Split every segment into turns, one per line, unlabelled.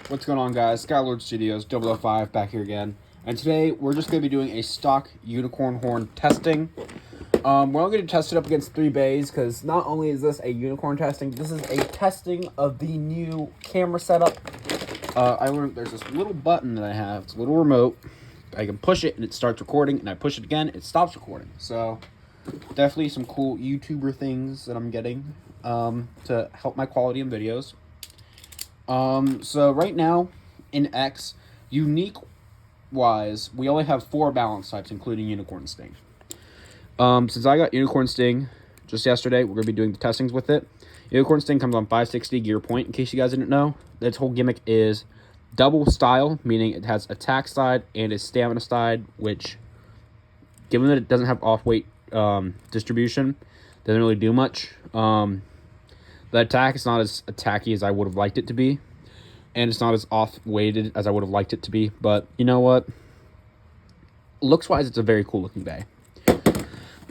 What's going on, guys? Skylord Studios 005 back here again, and today we're just going to be doing a stock unicorn horn testing. We're only going to test it up against 3 bays because not only is this a unicorn testing, this is a testing of the new camera setup. I learned there's this little button that I have. It's a little remote. I can push it and it starts recording, and I push it again, it stops recording. So definitely some cool YouTuber things that I'm getting to help my quality in videos. So right now in X, unique wise, we only have 4 balance types, including Unicorn Sting. Since I got Unicorn Sting just yesterday, we're going to be doing the testings with it. Unicorn Sting comes on 560 gear point, in case you guys didn't know. Its whole gimmick is double style, meaning it has attack side and a stamina side, which, given that it doesn't have off-weight distribution, doesn't really do much. The attack is not as attacky as I would have liked it to be, and it's not as off-weighted as I would have liked it to be, but you know what? Looks-wise, it's a very cool-looking bay.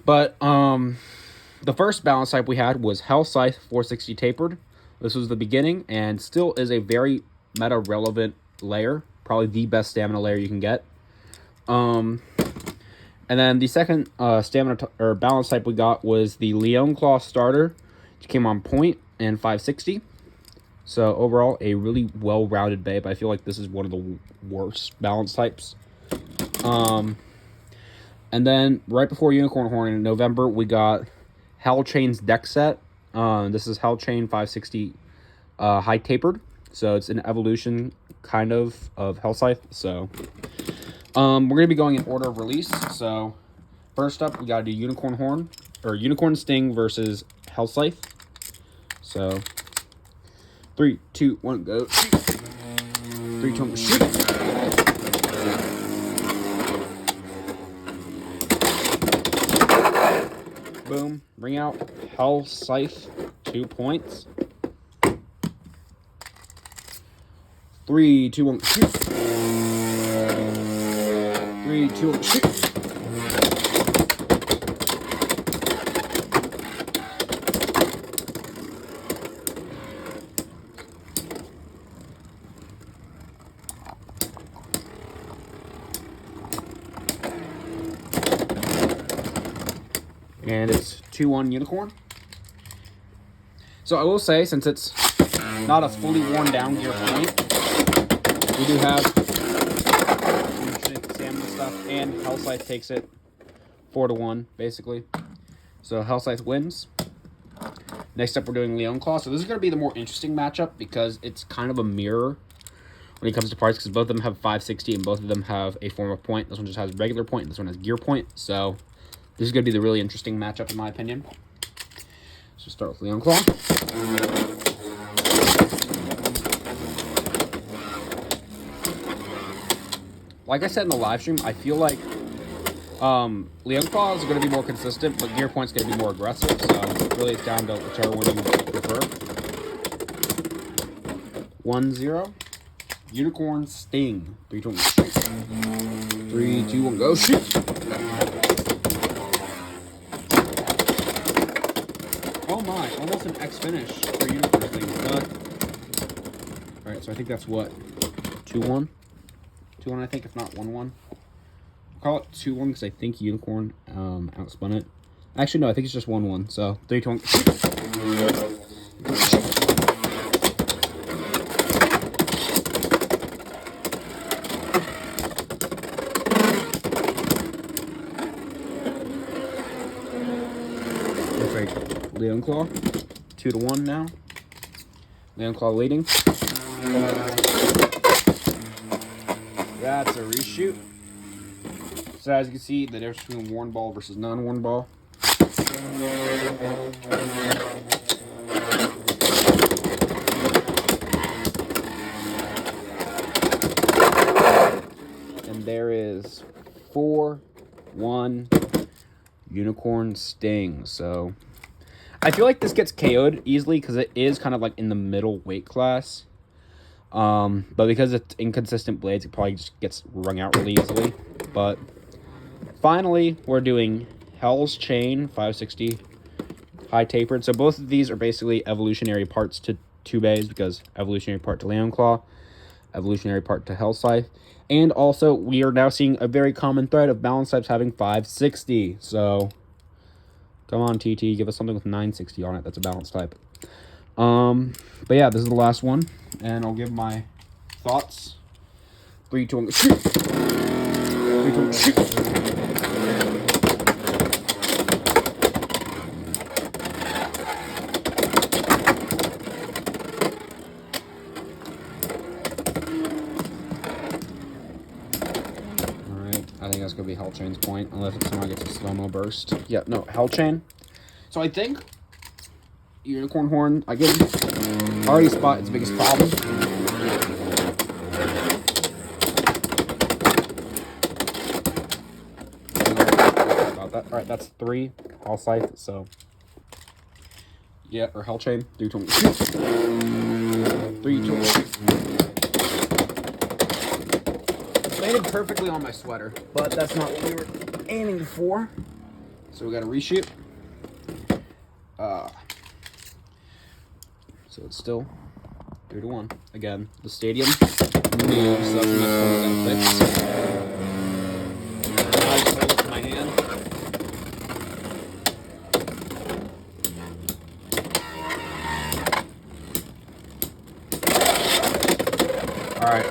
But the first balance type we had was Hell Scythe 460 Tapered. This was the beginning, and still is a very meta-relevant layer, probably the best stamina layer you can get. And then the second stamina or balance type we got was the Leon Claw Starter, which came on point and 560. So overall, a really well-rounded bay, but I feel like this is one of the worst balance types. And then right before Unicorn Horn in November, we got Hell Chain's deck set. This is Hell Chain 560 high tapered. So it's an evolution kind of Hell Scythe. So we're going to be going in order of release. So first up, we got to do Unicorn Horn or Unicorn Sting versus Hell Scythe. So 3, 2, 1, go. Shoot. 3, 2, 1, shoot. Boom. Bring out Hell Scythe. 2 points. 3, 2, 1, shoot. 3, 2, 1, shoot. And it's 2-1 Unicorn. So I will say, since it's not a fully worn down gear point, we do have stamina stuff, and Hell Scythe takes it 4-1, basically. So Hell Scythe wins. Next up, we're doing Leon Claw. So this is going to be the more interesting matchup because it's kind of a mirror when it comes to parts, because both of them have 560 and both of them have a form of point. This one just has regular point, and this one has gear point. So this is going to be the really interesting matchup, in my opinion. So start with Leon Claw. Like I said in the live stream, I feel like Leon Claw is going to be more consistent, but gear point's going to be more aggressive. So really it's down to whichever one you prefer. 1-0. Unicorn Sting. 3, 2, 1, shoot. 3, 2, 1, go. Shoot. Oh my, almost an X finish for Unicorn Sting. Alright, so I think that's what? 2-1? 2-1, I think, if not 1-1. I'll call it 2-1 because I think Unicorn outspun it. Actually, no, I think it's just 1-1. So 3, 2, 1. Perfect. Leon Claw. 2-1 now. Leon Claw leading. That's a reshoot. So as you can see, the difference between worn ball versus non-worn ball. And there is 4-1 Unicorn Sting. So I feel like this gets KO'd easily because it is kind of like in the middle weight class. But because it's inconsistent blades, it probably just gets wrung out really easily. But finally, we're doing Hell's Chain 560 high tapered. So both of these are basically evolutionary parts to 2 bays because evolutionary part to Leon Claw. evolutionary part to Hell Scythe. And also, we are now seeing a very common thread of balance types having 560. So, come on, TT, give us something with 960 on it. That's a balance type. But yeah, this is the last one, and I'll give my thoughts. 3, 2, 1, shoot! 3, 2, 1, shoot! Alright, I think that's going to be Hell Chain's point, unless someone gets a slow-mo burst. Yeah, no, Hell Chain. So I think Unicorn Horn, I get it. Already spot its biggest problem. About that. Alright, that's 3. Hell Scythe, so. Yeah, or Hell Chain. 3, 2, 1. 3, 2, 1. Landed perfectly on my sweater, but that's not what we were aiming for. So we gotta reshoot. So it's still 3 to 1. Again, the stadium moves, so that's the next one we're gonna fix. I just hold it to my hand. Alright.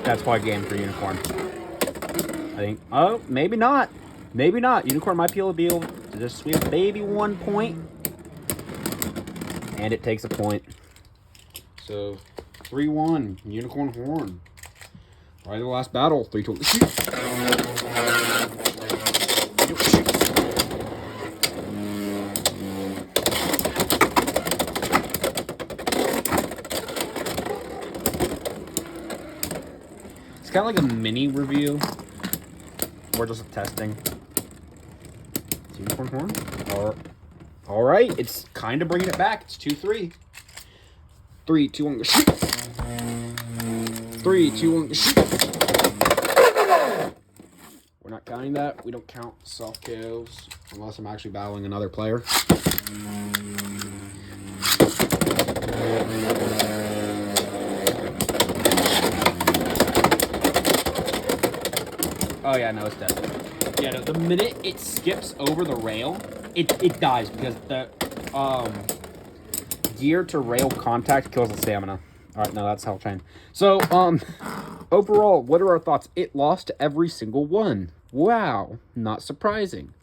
That's probably game for Unicorn. I think. Oh, maybe not. Maybe not. Unicorn might be able to just sweep a baby 1 point. And it takes a point. So, 3-1. Unicorn Horn. Right, the last battle. 3, 2, 1. It's kind of like a mini review. Or just a testing. It's Unicorn Horn. All right, it's kind of bringing it back. It's 2-3. 3, 2, 1, shoot. 3, 2, 1, shoot. We're not counting that. We don't count soft KOs unless I'm actually battling another player. Oh yeah, no, it's dead. Yeah, no, the minute it skips over the rail, it dies because the gear to rail contact kills the stamina. All right, no, that's Hell Chain. So, overall, what are our thoughts? It lost every single one. Wow, not surprising.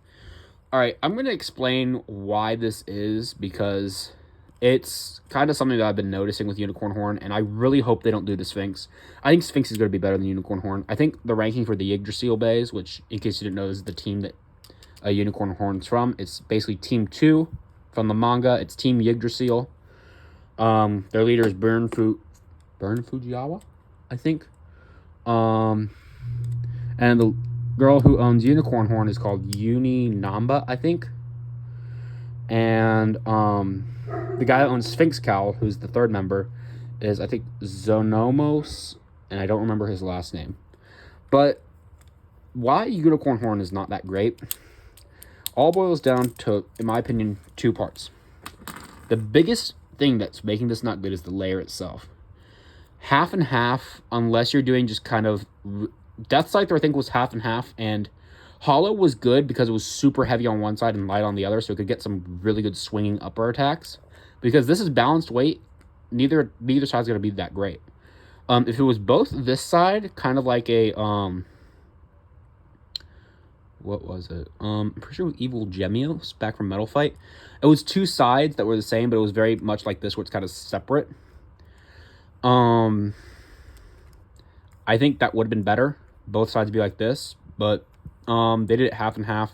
All right, I'm going to explain why this is because it's kind of something that I've been noticing with Unicorn Horn, and I really hope they don't do the Sphinx. I think Sphinx is going to be better than Unicorn Horn. I think the ranking for the Yggdrasil Bays, which, in case you didn't know, is the team that Unicorn Horn's from. It's basically Team 2 from the manga. It's Team Yggdrasil. Their leader is Burn Fujiwara, I think. And the girl who owns Unicorn Horn is called Uni Namba, I think. And the guy that owns Sphinx Cowl, who's the third member, is, I think, Zonomos, and I don't remember his last name. But why Unicorn Horn is not that great all boils down to, in my opinion, 2 parts. The biggest thing that's making this not good is the layer itself. Half and half, unless you're doing just kind of... Death Scyther, I think, was half and half, and Hollow was good because it was super heavy on one side and light on the other, so it could get some really good swinging upper attacks. Because this is balanced weight, neither side's going to be that great. If it was both this side, kind of like a... what was it? I'm pretty sure it was Evil Gemios back from Metal Fight. It was 2 sides that were the same, but it was very much like this, where it's kind of separate. I think that would have been better. Both sides be like this, but they did it half and half.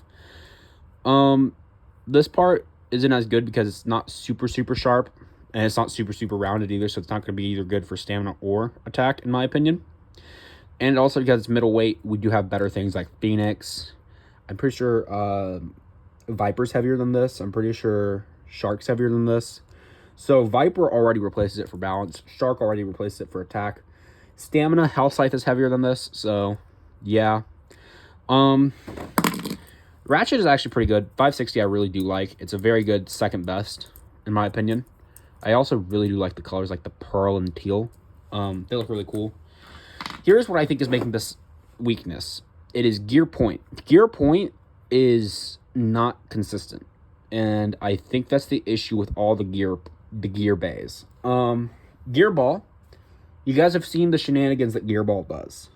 This part isn't as good because it's not super sharp, and it's not super rounded either, so it's not going to be either good for stamina or attack, in my opinion. And also because it's middleweight, we do have better things like Phoenix. I'm pretty sure Viper's heavier than this. I'm pretty sure Shark's heavier than this. So Viper already replaces it for balance. Shark already replaces it for attack. Stamina, Hell Scythe is heavier than this. So, yeah. Ratchet is actually pretty good. 560 I really do like. It's a very good second best, in my opinion. I also really do like the colors, like the pearl and teal. They look really cool. Here's what I think is making this weakness. It is gear point. Gear point is not consistent, and I think that's the issue with all the gear bays. Gear ball. You guys have seen the shenanigans that gear ball does.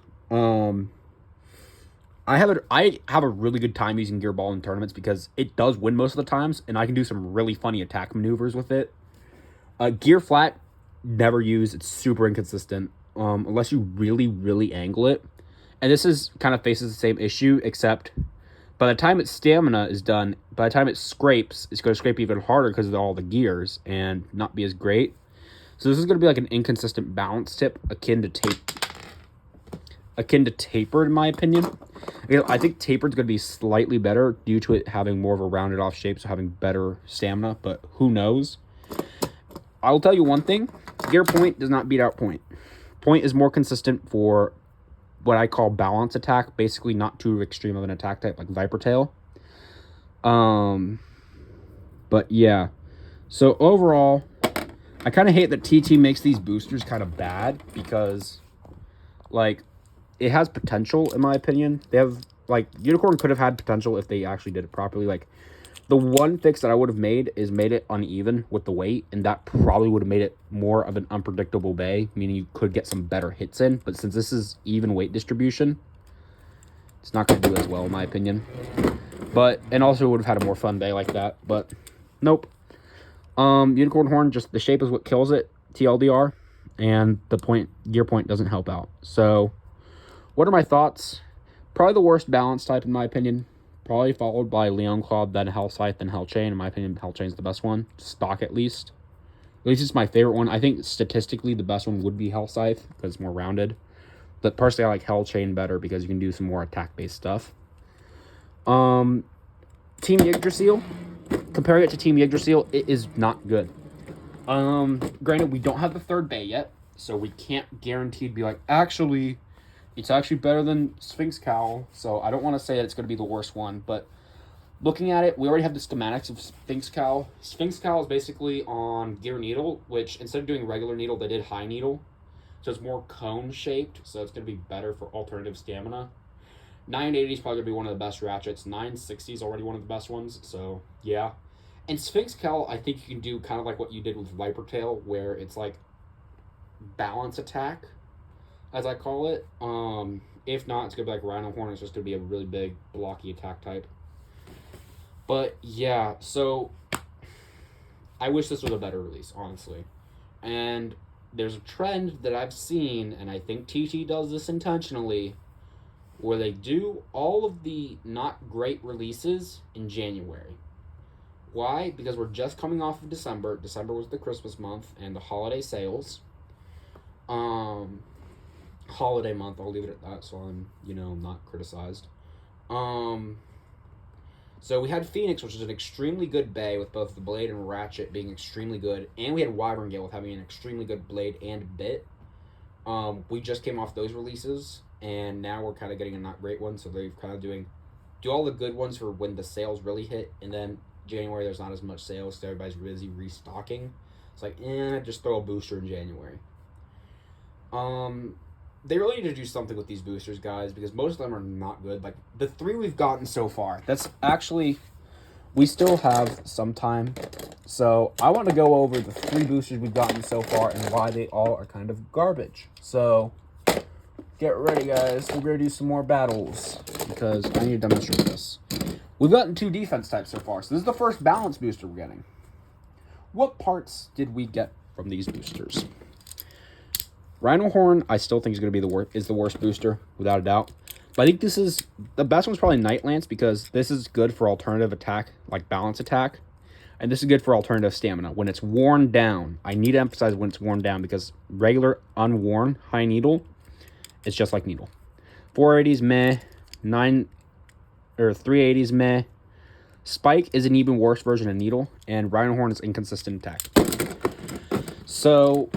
I have a really good time using gear ball in tournaments because it does win most of the times, and I can do some really funny attack maneuvers with it. Gear flat, never use. It's super inconsistent unless you really, really angle it. And this is kind of faces the same issue, except by the time its stamina is done, by the time it scrapes, it's going to scrape even harder because of all the gears and not be as great. So this is going to be like an inconsistent balance tip akin to tapered, in my opinion. I think tapered is going to be slightly better due to it having more of a rounded off shape, so having better stamina, but who knows? I will tell you one thing. Gear point does not beat out point. Point is more consistent for what I call balance attack, basically not too extreme of an attack type like Viper Tail. But yeah. So overall, I kind of hate that TT makes these boosters kind of bad because, like, it has potential, in my opinion. They have, like, Unicorn could have had potential if they actually did it properly. Like, the one fix that I would have made is made it uneven with the weight, and that probably would have made it more of an unpredictable bay, meaning you could get some better hits in. But since this is even weight distribution, it's not going to do as well, in my opinion. But, and also would have had a more fun bay like that, but nope. Unicorn Horn, just the shape is what kills it, TLDR, and the gear point doesn't help out. So, what are my thoughts? Probably the worst balance type, in my opinion. Probably followed by Leon Claw, then Hell Scythe, then Hell Chain. In my opinion, Hell Chain's the best one. Stock, at least. At least it's my favorite one. I think statistically the best one would be Hell Scythe because it's more rounded. But personally, I like Hell Chain better because you can do some more attack-based stuff. Team Yggdrasil. Comparing it to Team Yggdrasil, it is not good. Granted, we don't have the third bay yet, so we can't guaranteed be like, actually, it's actually better than Sphinx Cowl, so I don't want to say that it's going to be the worst one, but looking at it, we already have the schematics of Sphinx Cowl. Sphinx Cowl is basically on Gear Needle, which instead of doing regular needle, they did high needle, so it's more cone-shaped, so it's going to be better for alternative stamina. 980 is probably going to be one of the best ratchets. 960 is already one of the best ones, so yeah. And Sphinx Cowl, I think you can do kind of like what you did with Viper Tail, where it's like balance attack, as I call it. If not, it's going to be like Rhino Horn. It's just going to be a really big, blocky attack type. But, yeah, so I wish this was a better release, honestly. And there's a trend that I've seen, and I think TT does this intentionally, where they do all of the not great releases in January. Why? Because we're just coming off of December. December was the Christmas month and the holiday sales. Holiday month, I'll leave it at that, so I'm, not criticized. So we had Phoenix, which is an extremely good bay with both the blade and ratchet being extremely good, and we had Wyverngale with having an extremely good blade and bit. We just came off those releases, and now we're kind of getting a not great one, so they're kind of do all the good ones for when the sales really hit, and then January there's not as much sales, so everybody's busy restocking. It's like, just throw a booster in January. They really need to do something with these boosters, guys, because most of them are not good. Like, the 3 we've gotten so far, that's actually, we still have some time. So, I want to go over the 3 boosters we've gotten so far and why they all are kind of garbage. So, get ready, guys. We're going to do some more battles because I need to demonstrate this. We've gotten 2 defense types so far, so this is the first balance booster we're getting. What parts did we get from these boosters? Rhino Horn, I still think is going to be the worst booster, without a doubt. But I think this is, the best one's probably Night Lance, because this is good for alternative attack, like balance attack. And this is good for alternative stamina. When it's worn down, I need to emphasize when it's worn down, because regular, unworn, high needle, it's just like needle. 480s, meh. 380s, meh. Spike is an even worse version of needle, and Rhino Horn is inconsistent attack. So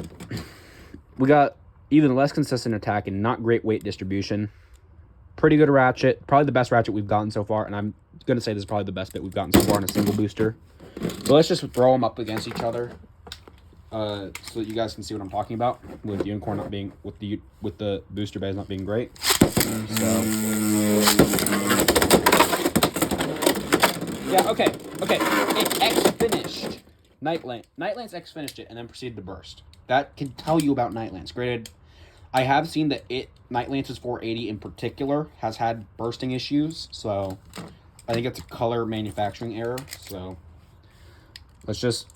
we got even less consistent attack and not great weight distribution. Pretty good ratchet. Probably the best ratchet we've gotten so far. And I'm going to say this is probably the best bit we've gotten so far in a single booster. So let's just throw them up against each other. so that you guys can see what I'm talking about with Unicorn not being with the booster bays not being great. So yeah, okay. It X finished. Nightlance X finished it and then proceeded to burst. That can tell you about Nightlance. Granted, I have seen that Nightlance's 480 in particular has had bursting issues, so I think it's a color manufacturing error. So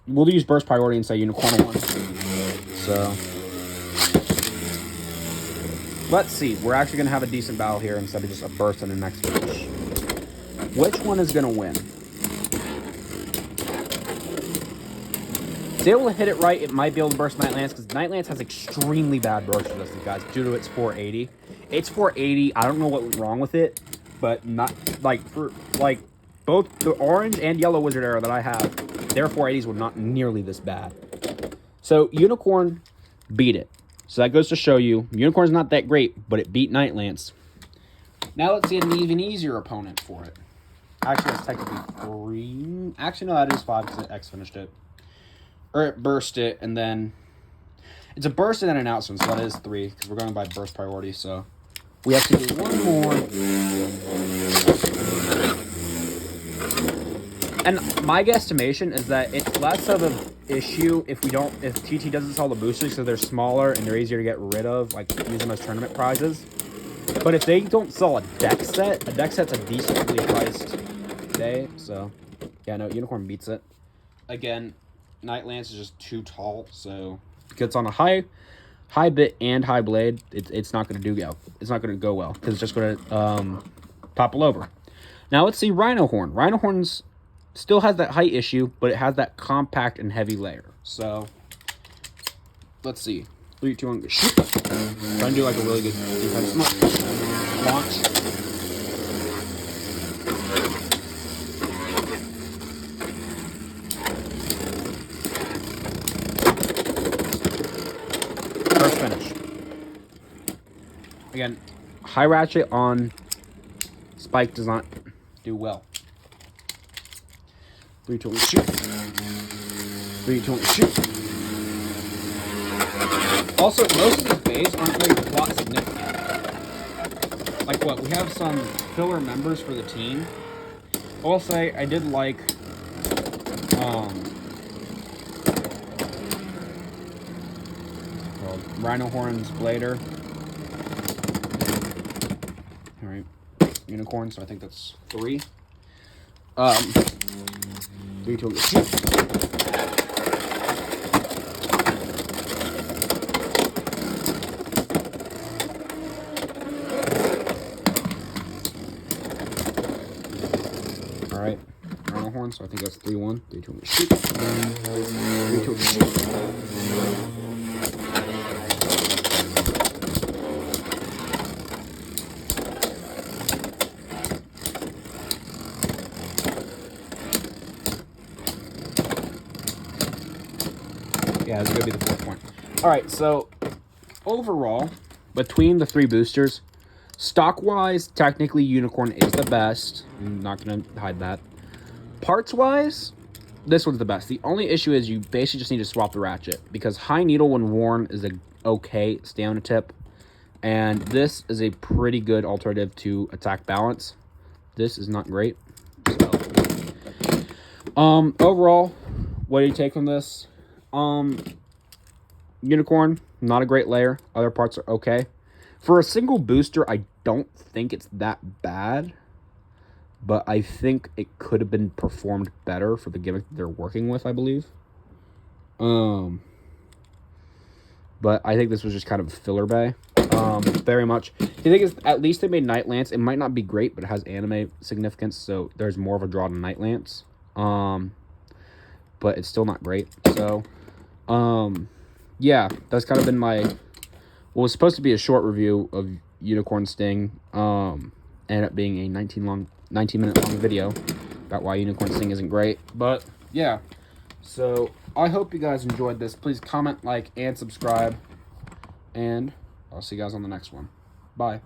we'll use burst priority and say Unicorn 1. So let's see. We're actually gonna have a decent battle here instead of just a burst in the next finish. Which one is gonna win? If it's able to hit it right, it might be able to burst Nightlance, because Nightlance has extremely bad burst resistance, guys, due to its 480. It's 480. I don't know what went wrong with it, but not both the orange and yellow Wizard Era that I have, their 480s were not nearly this bad. So Unicorn beat it. So that goes to show you Unicorn's not that great, but it beat Nightlance. Now let's see an even easier opponent for it. Actually, that's technically 3. Actually, no, that is 5 because it X finished it. Or it burst it, and then... It's a burst and then an out, so that is 3, because we're going by burst priority, so... We have to do one more. And my guesstimation is that it's less of an issue if TT doesn't sell the boosters, because they're smaller and they're easier to get rid of, like use them as tournament prizes. But if they don't sell a deck set's a decently priced day, so... Yeah, no, Unicorn beats it. Again... Nightlance is just too tall, so if it's on a high bit and high blade, it's not going to do well. It's not going to go well because it's just going to topple over. Now let's see Rhino Horn. Rhino Horn's still has that height issue, but it has that compact and heavy layer. So let's see. 3, 2, 1, shoot. Trying to do like a really good defense launch. Finish. Again, high ratchet on Spike does not do well. 3, 2, 1, shoot. 3, 2, 1, shoot. Also, most of the bays aren't very plot significant. Like what? We have some filler members for the team. I will say I did like Rhino Horn's Blader. Alright. Unicorn, so I think that's 3. 3, 2, shoot. Alright. Rhino Horn, so I think that's 3, 1. 3, 2, shoot. 3, 2, shoot. Yeah, it's going to be the 4th point. Alright, so overall, between the 3 boosters, stock-wise, technically Unicorn is the best. I'm not going to hide that. Parts-wise, this one's the best. The only issue is you basically just need to swap the ratchet, because High Needle, when worn, is a okay stamina tip, and this is a pretty good alternative to attack balance. This is not great. So, overall, what do you take from this? Unicorn, not a great layer. Other parts are okay. For a single booster, I don't think it's that bad. But I think it could have been performed better for the gimmick they're working with, I believe. But I think this was just kind of a filler bay. Very much. The thing is, at least they made Nightlance. It might not be great, but it has anime significance, so there's more of a draw to Nightlance. But it's still not great. So, yeah, that's kind of been my, what was supposed to be a short review of Unicorn Sting, ended up being a 19-minute long video about why Unicorn Sting isn't great. But, yeah, so I hope you guys enjoyed this. Please comment, like, and subscribe, and I'll see you guys on the next one. Bye.